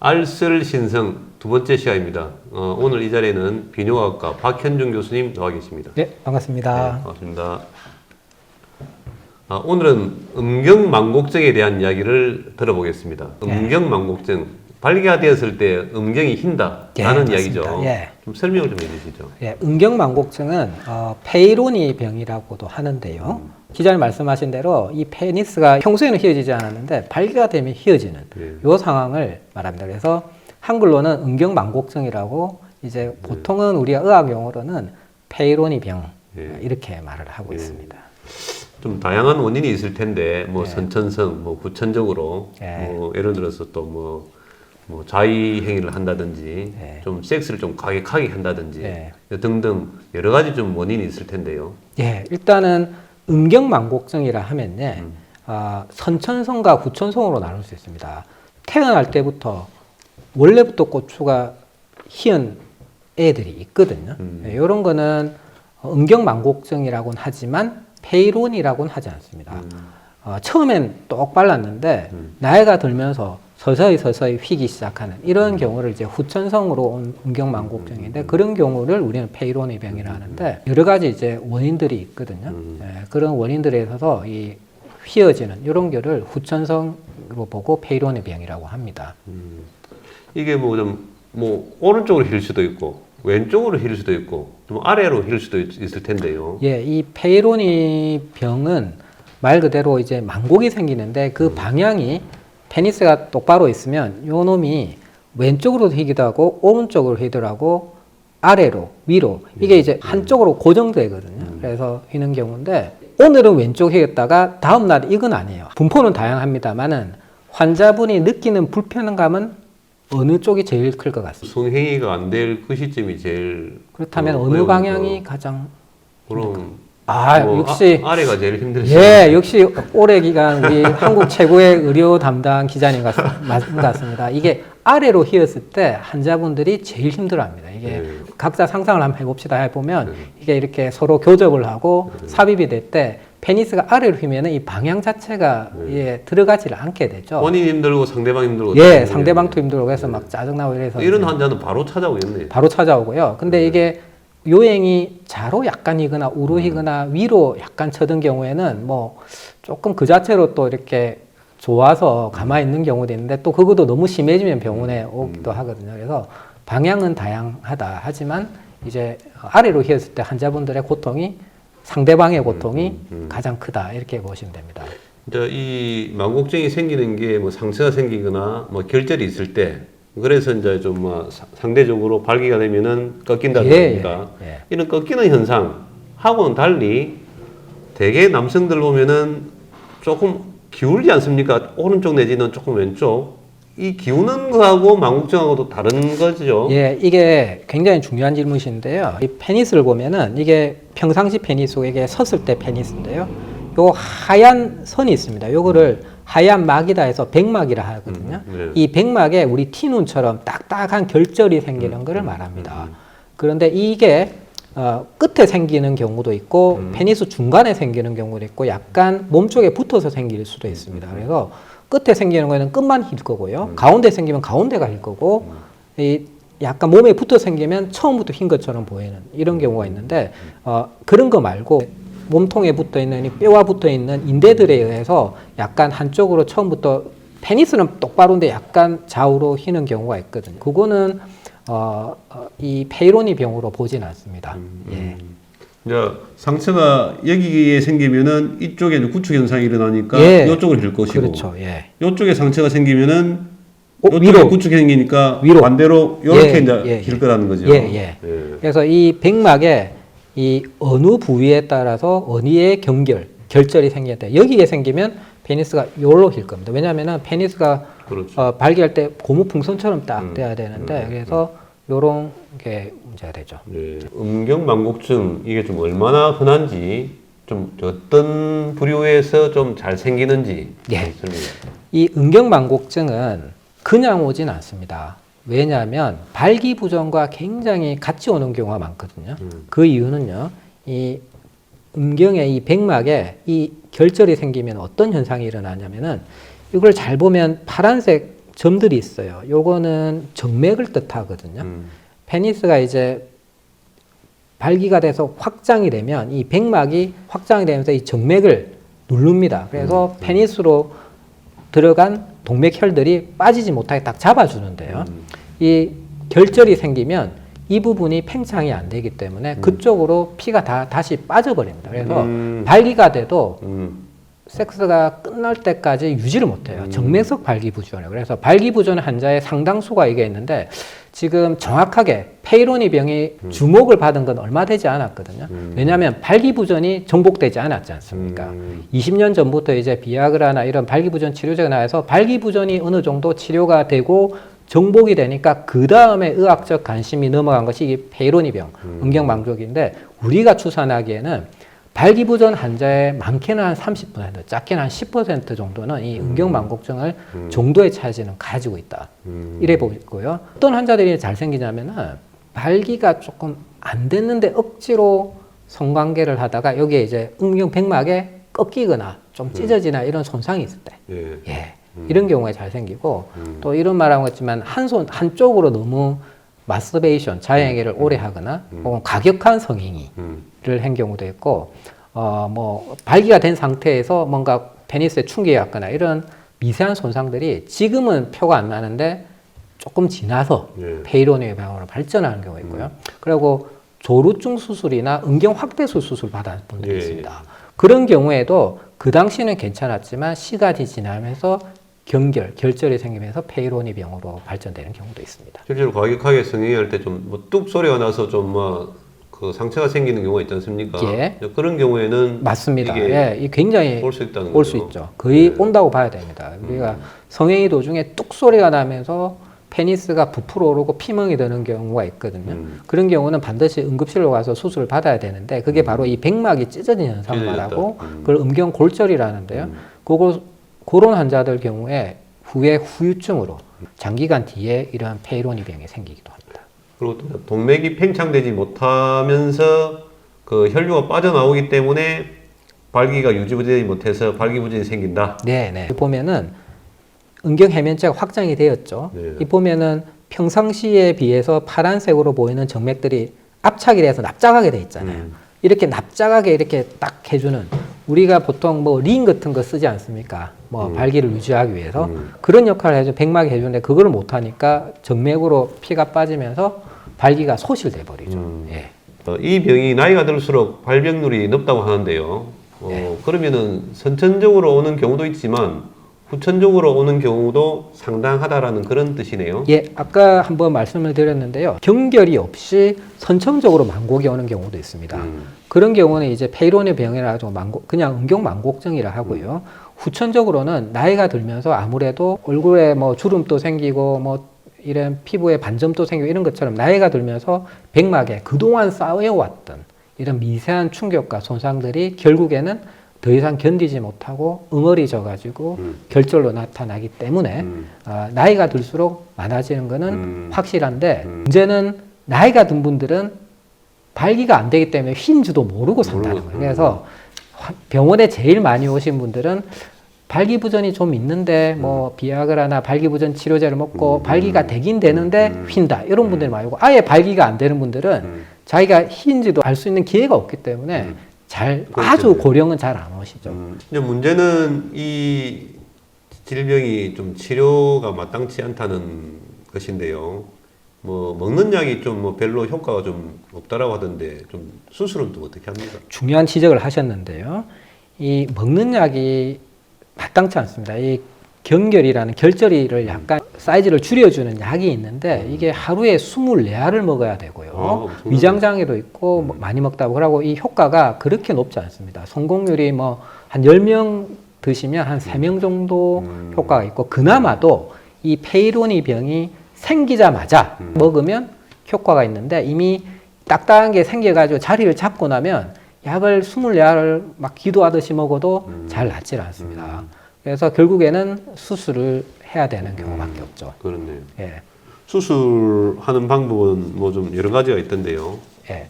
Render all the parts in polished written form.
알쓸 신성 두 번째 시간입니다. 오늘 이 자리에는 비뇨학과 박현중 교수님 나와 계십니다. 네, 반갑습니다. 네, 반갑습니다. 오늘은 음경망곡증에 대한 이야기를 들어보겠습니다. 음경망곡증, 발기가 되었을 때 음경이 흰다라는 이야기죠. 예. 좀 설명을 좀 해주시죠. 예, 음경망곡증은 페이로니 병이라고도 하는데요. 기자님 말씀하신 대로 이 페니스가 평소에는 휘어지지 않았는데 발기가 되면 휘어지는 이 상황을 말합니다. 그래서 한글로는 음경망곡증이라고 이제 보통은 우리가 의학 용어로는 페이로니 병 이렇게 말을 하고 있습니다. 좀 다양한 원인이 있을 텐데 뭐 선천성, 뭐 후천적으로 뭐 예를 들어서 또 뭐 자위 행위를 한다든지 좀 섹스를 좀 과격하게 한다든지 등등 여러 가지 좀 원인이 있을 텐데요. 예, 일단은 음경망곡증이라 하면요, 선천성과 후천성으로 나눌 수 있습니다. 태어날 때부터 원래부터 고추가 희은 애들이 있거든요. 이런 거는 음경망곡증이라고는 하지만 페이론이라고는 하지 않습니다. 처음엔 똑 발랐는데 나이가 들면서 서서히 휘기 시작하는 이런 경우를 이제 후천성으로 온 음경망곡증인데 그런 경우를 우리는 페이로니 병이라 하는데 여러 가지 이제 원인들이 있거든요. 그런 원인들에 있어서 이 휘어지는 이런 거를 후천성으로 보고 페이로니 병이라고 합니다. 이게 뭐 오른쪽으로 힐 수도 있고 왼쪽으로 힐 수도 있고 좀 아래로 힐 수도 있을 텐데요. 예, 이 페이로니 병은 말 그대로 이제 망곡이 생기는데 그 방향이 페니스가 똑바로 있으면 요 놈이 왼쪽으로도 휘기도 하고 오른쪽으로 휘기도 하고 아래로 위로 이게 이제 한쪽으로 고정되거든요. 그래서 휘는 경우인데 오늘은 왼쪽 휘겠다가 다음날 이건 아니에요. 분포는 다양합니다만은 환자분이 느끼는 불편감은 어느 쪽이 제일 클 것 같습니다. 성행위가 안 될 그 시점이 제일 그렇다면 어느 방향이 가장 그럼 역시 아래가 제일 힘들죠. 예, 역시 오래 기간 우리 한국 최고의 의료 담당 기자님 같습니다. 이게 아래로 휘었을 때 환자분들이 제일 힘들어합니다. 이게 각자 상상을 한번 해봅시다. 해보면 이게 이렇게 서로 교접을 하고 삽입이 될 때 페니스가 아래로 휘면은 이 방향 자체가 들어가지를 않게 되죠. 본인 힘들고 상대방 힘들고. 예, 상대방도 힘들고 해서 막 짜증나고 이래서 이런 환자는 바로 찾아오겠네요. 바로 찾아오고요. 근데 이게 요행이 좌로 약간 이거나 우로히거나 위로 약간 쳐든 경우에는 뭐 조금 그 자체로 또 이렇게 좋아서 가만히 있는 경우도 있는데 또 그것도 너무 심해지면 병원에 오기도 하거든요. 그래서 방향은 다양하다. 하지만 이제 아래로 휘었을 때 환자분들의 고통이 상대방의 고통이 가장 크다. 이렇게 보시면 됩니다. 이제 이 망곡증이 생기는 게 뭐 상처가 생기거나 뭐 결절이 있을 때 그래서 이제 좀 뭐 상대적으로 발기가 되면은 꺾인다는 겁니다. 이런 꺾이는 현상하고는 달리 대개 남성들 보면은 조금 기울지 않습니까? 오른쪽 내지는 조금 왼쪽. 이 기우는 거하고 망곡증하고도 다른 거죠? 예, 이게 굉장히 중요한 질문이신데요. 이 페니스를 보면은 이게 평상시 페니스고 이게 섰을 때 페니스인데요. 요 하얀 선이 있습니다. 요거를 하얀 막이다 해서 백막이라 하거든요. 이 백막에 우리 티눈처럼 딱딱한 결절이 생기는 것을 말합니다. 그런데 이게 끝에 생기는 경우도 있고 페니스 중간에 생기는 경우도 있고 약간 몸쪽에 붙어서 생길 수도 있습니다. 그래서 끝에 생기는 거는 끝만 힐 거고요. 가운데 생기면 가운데가 힐 거고 이 약간 몸에 붙어 생기면 처음부터 흰 것처럼 보이는 이런 경우가 있는데 그런 거 말고 몸통에 붙어있는 이 뼈와 붙어있는 인대들에 의해서 약간 한쪽으로 처음부터 페니스는 똑바로인데 약간 좌우로 휘는 경우가 있거든요. 그거는 이 페이로니 병으로 보진 않습니다. 이제 상처가 여기에 생기면은 이쪽에 구축 현상이 일어나니까 이쪽으로 힐 것이고, 그렇죠. 이쪽에 상처가 생기면은 이쪽에 위로 구축이 생기니까 위로 반대로 이렇게 이제 힐 거라는 거죠. 그래서 이 백막에 이 어느 부위에 따라서 어디에 결절이 생겼다. 여기에 생기면 페니스가 요로 힐 겁니다. 왜냐하면 페니스가 발기할 때 고무풍선처럼 딱 돼야 되는데 그래서 요런 게 문제가 되죠. 음경망곡증 이게 좀 얼마나 흔한지 좀 어떤 부류에서 좀 잘 생기는지 이 음경망곡증은 그냥 오진 않습니다. 왜냐하면 발기부전과 굉장히 같이 오는 경우가 많거든요. 그 이유는요, 이 음경의 이 백막에 이 결절이 생기면 어떤 현상이 일어나냐면은 이걸 잘 보면 파란색 점들이 있어요. 요거는 정맥을 뜻하거든요. 페니스가 이제 발기가 돼서 확장이 되면 이 백막이 확장이 되면서 이 정맥을 누릅니다. 그래서 페니스로 들어간 동맥혈들이 빠지지 못하게 딱 잡아주는데요. 이 결절이 생기면 이 부분이 팽창이 안 되기 때문에 그쪽으로 피가 다시 빠져버립니다. 그래서 발기가 돼도 섹스가 끝날 때까지 유지를 못해요. 정맥석 발기부전이에요. 그래서 발기부전 환자의 상당수가 이게 있는데 지금 정확하게 페이로니 병이 주목을 받은 건 얼마 되지 않았거든요. 왜냐하면 발기부전이 정복되지 않았지 않습니까? 20년 전부터 이제 비아그라나 이런 발기부전 치료제가 나와서 발기부전이 어느 정도 치료가 되고 정복이 되니까 그 다음에 의학적 관심이 넘어간 것이 이 페이로니 병, 음경망족인데 우리가 추산하기에는 발기부전 환자의 많게는 한 30%, 작게는 한 10% 정도는 이 음경망곡증을 정도의 차이는 가지고 있다. 이래 보고요. 어떤 환자들이 잘 생기냐면은 발기가 조금 안 됐는데 억지로 성관계를 하다가 여기에 이제 음경백막에 꺾이거나 좀 찢어지나 이런 손상이 있을 때. 예. 이런 경우에 잘 생기고 또 이런 말하고 있지만 한쪽으로 너무 마스터베이션, 자해행위를 오래 하거나 혹은 과격한 성행위를 한 경우도 있고 뭐 발기가 된 상태에서 뭔가 페니스에 충격이 왔거나 이런 미세한 손상들이 지금은 표가 안 나는데 조금 지나서 페이로니 병으로 발전하는 경우가 있고요. 그리고 조루증 수술이나 음경 확대술 수술 받은 분들이 있습니다. 그런 경우에도 그 당시는 괜찮았지만 시간이 지나면서 결절이 생기면서 페이로니 병으로 발전되는 경우도 있습니다. 실제로 과격하게 성행할 때 좀 뭐 뚝 소리가 나서 좀 뭐 그 상처가 생기는 경우가 있지 않습니까? 예. 그런 경우에는 맞습니다. 이게 예, 굉장히 올 수 있다는 올 수 거죠. 있죠. 거의 온다고 봐야 됩니다. 우리가 성행위 도중에 뚝 소리가 나면서 페니스가 부풀어 오르고 피멍이 되는 경우가 있거든요. 그런 경우는 반드시 응급실로 가서 수술을 받아야 되는데 그게 바로 이 백막이 찢어진 현상을 말하고 그걸 음경골절이라는데요. 그런 환자들 경우에 후에 후유증으로 장기간 뒤에 이러한 페이로니 병이 생기기도 합니다. 그리고 또 동맥이 팽창되지 못하면서 그 혈류가 빠져나오기 때문에 발기가 유지되지 못해서 발기부전이 생긴다. 네. 보면은 음경해면체가 확장이 되었죠. 이 보면은 평상시에 비해서 파란색으로 보이는 정맥들이 압착이 돼서 납작하게 돼 있잖아요. 이렇게 납작하게 이렇게 딱 해주는 우리가 보통 뭐 링 같은 거 쓰지 않습니까? 뭐 발기를 유지하기 위해서 그런 역할을 해줘 백막이 해주는데 그걸 못 하니까 정맥으로 피가 빠지면서 발기가 소실돼 버리죠. 예. 이 병이 나이가 들수록 발병률이 높다고 하는데요. 그러면은 선천적으로 오는 경우도 있지만 후천적으로 오는 경우도 상당하다라는 그런 뜻이네요. 예, 아까 한번 말씀을 드렸는데요. 경결이 없이 선천적으로 망곡이 오는 경우도 있습니다. 그런 경우는 이제 페이로니 병이라 가지고 그냥 음경망곡증이라 하고요. 후천적으로는 나이가 들면서 아무래도 얼굴에 뭐 주름도 생기고 뭐 이런 피부에 반점도 생기고 이런 것처럼 나이가 들면서 백막에 그동안 쌓여왔던 이런 미세한 충격과 손상들이 결국에는 더 이상 견디지 못하고 응어리져 가지고 결절로 나타나기 때문에 나이가 들수록 많아지는 거는 확실한데 문제는 나이가 든 분들은 발기가 안 되기 때문에 휜지도 모르고 산다는 거예요. 그래서 병원에 제일 많이 오신 분들은 발기부전이 좀 있는데 뭐 비아그라나 발기부전 치료제를 먹고 발기가 되긴 되는데 휜다 이런 분들이 많이 오고 아예 발기가 안 되는 분들은 자기가 휜지도 알 수 있는 기회가 없기 때문에 아주 고령은 잘 안 오시죠. 이제 문제는 이 질병이 좀 치료가 마땅치 않다는 것인데요. 뭐 먹는 약이 좀 뭐 별로 효과가 좀 없다라고 하던데 좀 수술은 또 어떻게 합니까? 중요한 지적을 하셨는데요. 이 먹는 약이 마땅치 않습니다. 이 경결이라는 결절이를 약간 사이즈를 줄여주는 약이 있는데 이게 하루에 24알을 먹어야 되고요. 위장장애도 있고 뭐 많이 먹다 그러고 이 효과가 그렇게 높지 않습니다. 성공률이 뭐 한 10명 드시면 한 3명 정도 효과가 있고 그나마도 이 페이로니 병이 생기자마자 먹으면 효과가 있는데 이미 딱딱한 게 생겨가지고 자리를 잡고 나면 약을 24알을 막 기도하듯이 먹어도 잘 낫질 않습니다. 그래서 결국에는 수술을 해야 되는 경우밖에 없죠. 그렇네요. 예. 수술하는 방법은 뭐 좀 여러 가지가 있던데요. 예.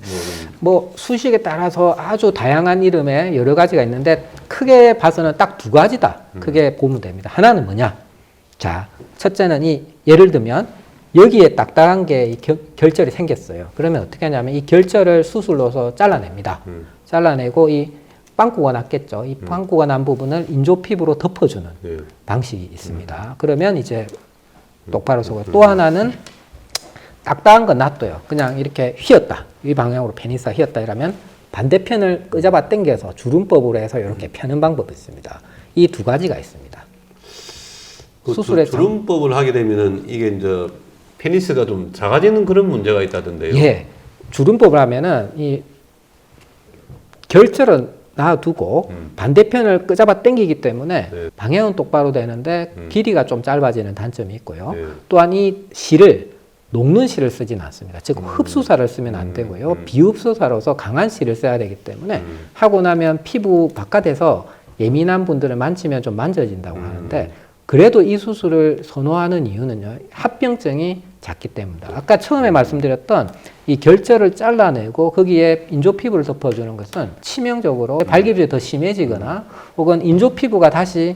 뭐 수식에 따라서 아주 다양한 이름의 여러 가지가 있는데 크게 봐서는 딱 두 가지다. 크게 보면 됩니다. 하나는 뭐냐? 자, 첫째는 예를 들면 여기에 딱딱한 게 결절이 생겼어요. 그러면 어떻게 하냐면 이 결절을 수술로서 잘라냅니다. 잘라내고 이 빵꾸가 났겠죠. 이 빵꾸가 난 부분을 인조 피부로 덮어주는 방식이 있습니다. 그러면 이제 똑바로 서고 또 하나는 딱딱한 건 놔둬요. 그냥 이렇게 휘었다. 이 방향으로 페니스가 휘었다 이러면 반대편을 끄잡아 당겨서 주름법으로 해서 이렇게 펴는 방법이 있습니다. 이 두 가지가 있습니다. 그 수술의 주름법을 하게 되면은 이게 이제 페니스가 좀 작아지는 그런 문제가 있다던데요. 예. 주름법을 하면은 이 결절은 놔두고 반대편을 끄잡아 당기기 때문에 네. 방향은 똑바로 되는데 길이가 좀 짧아지는 단점이 있고요. 네. 또한 이 실을 녹는 실을 쓰지는 않습니다. 즉 흡수사를 쓰면 안 되고요. 비흡수사로서 강한 실을 써야 되기 때문에 하고 나면 피부 바깥에서 예민한 분들은 만지면 좀 만져진다고 하는데 그래도 이 수술을 선호하는 이유는요. 합병증이 작기 때문이다. 아까 처음에 말씀드렸던 이 결절을 잘라내고 거기에 인조 피부를 덮어주는 것은 치명적으로 발기부전이 더 심해지거나 혹은 인조 피부가 다시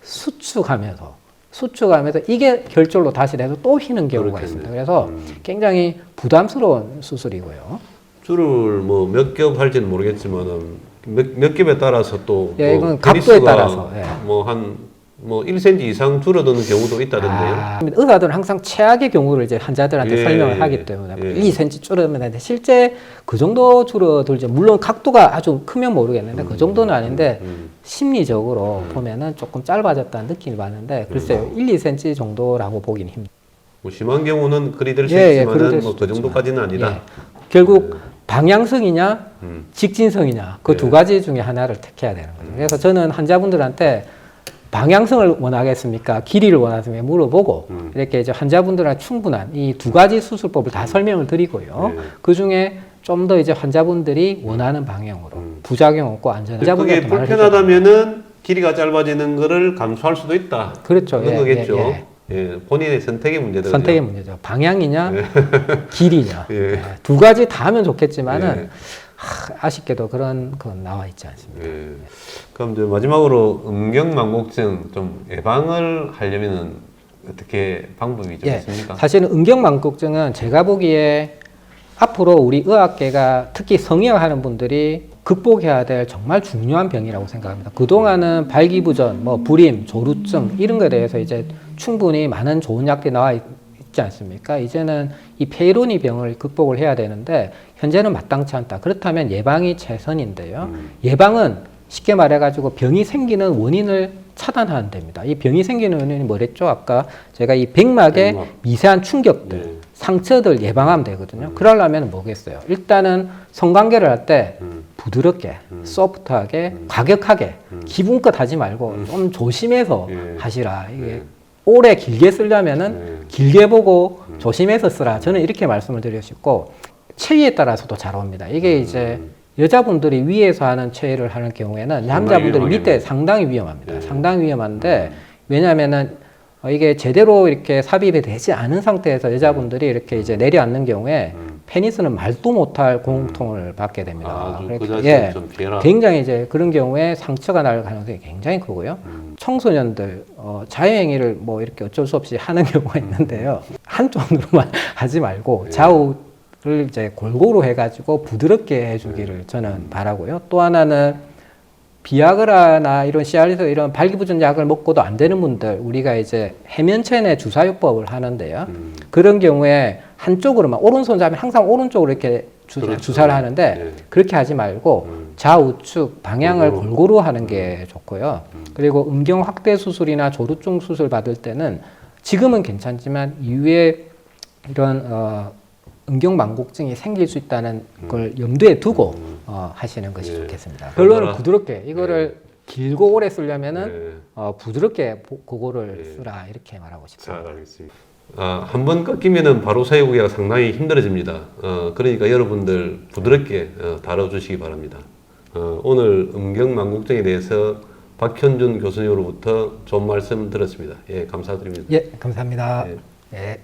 수축하면서 이게 결절로 다시 돼서 또 휘는 경우가 그렇겠네. 있습니다. 그래서 굉장히 부담스러운 수술이고요. 줄을 뭐 몇 겹 할지는 모르겠지만은 몇 겹에 따라서 또 예, 뭐 이건 각도에 페니스가 따라서, 예. 뭐 1cm 이상 줄어드는 경우도 있다던데요. 의사들은 항상 최악의 경우를 이제 환자들한테 예, 설명을 하기 때문에 예. 1, 2cm 줄어들면 되는데 실제 그 정도 줄어들지 물론 각도가 아주 크면 모르겠는데 그 정도는 아닌데 심리적으로 보면은 조금 짧아졌다는 느낌이 받는데 글쎄요 1, 2cm 정도라고 보기는 힘들어요. 뭐 심한 경우는 그리 될 수 그리 있지만은 될 뭐 수도 그 정도까지는 아니다. 예. 결국 방향성이냐 직진성이냐 그 예. 두 가지 중에 하나를 택해야 되는 거죠. 그래서 저는 환자분들한테 방향성을 원하겠습니까? 길이를 원하겠습니까? 물어보고 이렇게 이제 환자분들한테 충분한 이 두 가지 수술법을 다 설명을 드리고요. 네. 그 중에 좀 더 이제 환자분들이 원하는 방향으로 부작용 없고 안전한 그게 환자분들한테 말을 해줘야 불편하다면은 길이가 짧아지는 거를 감수할 수도 있다. 그렇죠. 그런 예, 거겠죠. 예, 예, 본인의 선택의 문제다. 선택의 문제죠. 방향이냐, 길이냐. 예. 예. 두 가지 다 하면 좋겠지만은 예. 아쉽게도 그런 건 나와 있지 않습니다. 예. 그럼 이제 마지막으로 음경망곡증 좀 예방을 하려면은 어떻게 방법이 좀 예, 있습니까? 사실은 음경망곡증은 제가 보기에 앞으로 우리 의학계가 특히 성형하는 분들이 극복해야 될 정말 중요한 병이라고 생각합니다. 그동안은 발기부전, 뭐 불임, 조루증 이런 거에 대해서 이제 충분히 많은 좋은 약들이 나와 있지 않습니까? 이제는 이 페이로니 병을 극복을 해야 되는데 현재는 마땅치 않다. 그렇다면 예방이 최선인데요. 예방은 쉽게 말해가지고 병이 생기는 원인을 차단하는 데입니다. 이 병이 생기는 원인이 뭐랬죠? 아까 제가 이 백막의 백막. 미세한 충격들, 네. 상처들 예방하면 되거든요. 그러려면 뭐겠어요? 일단은 성관계를 할 때 부드럽게, 소프트하게, 과격하게, 기분껏 하지 말고 좀 조심해서 예. 하시라. 이게 오래 길게 쓰려면은 길게 보고 조심해서 쓰라. 저는 이렇게 말씀을 드리고 싶고 체위에 따라서도 잘 옵니다. 이게 이제 여자분들이 위에서 하는 체위를 하는 경우에는 남자분들이 밑에 상당히 위험합니다. 예. 상당히 위험한데 왜냐하면은 이게 제대로 이렇게 삽입이 되지 않은 상태에서 여자분들이 이렇게 이제 내려앉는 경우에 페니스는 말도 못할 고통을 받게 됩니다. 그 그러니까 자체는 좀 피해라. 굉장히 이제 그런 경우에 상처가 날 가능성이 굉장히 크고요. 청소년들 자유행위를 뭐 이렇게 어쩔 수 없이 하는 경우가 있는데요. 한쪽으로만 하지 말고 좌우를 이제 골고루 해가지고 부드럽게 해주기를 저는 바라고요. 또 하나는 비아그라나 이런 시알리스 이런 발기부전 약을 먹고도 안 되는 분들 우리가 이제 해면체내 주사요법을 하는데요. 그런 경우에 한쪽으로만 오른손 잡으면 항상 오른쪽으로 이렇게 그렇죠. 주사를 하는데 네. 그렇게 하지 말고 좌우측 방향을 골고루 하는 게 좋고요. 그리고 음경 확대 수술이나 조루증 수술 받을 때는 지금은 괜찮지만 이후에 이런 음경망곡증이 생길 수 있다는 걸 염두에 두고 하시는 것이 예. 좋겠습니다. 결론은 그러나- 부드럽게 이거를 길고 오래 쓰려면은 예. 부드럽게 그거를 예. 쓰라 이렇게 말하고 잘 싶습니다. 알겠습니다. 한 번 꺾이면은 바로 사회구기가 상당히 힘들어집니다. 그러니까 여러분들 부드럽게 다뤄주시기 바랍니다. 오늘 음경망곡증에 대해서 박현준 교수님으로부터 좋은 말씀 들었습니다. 예, 감사드립니다. 예, 감사합니다. 예. 예.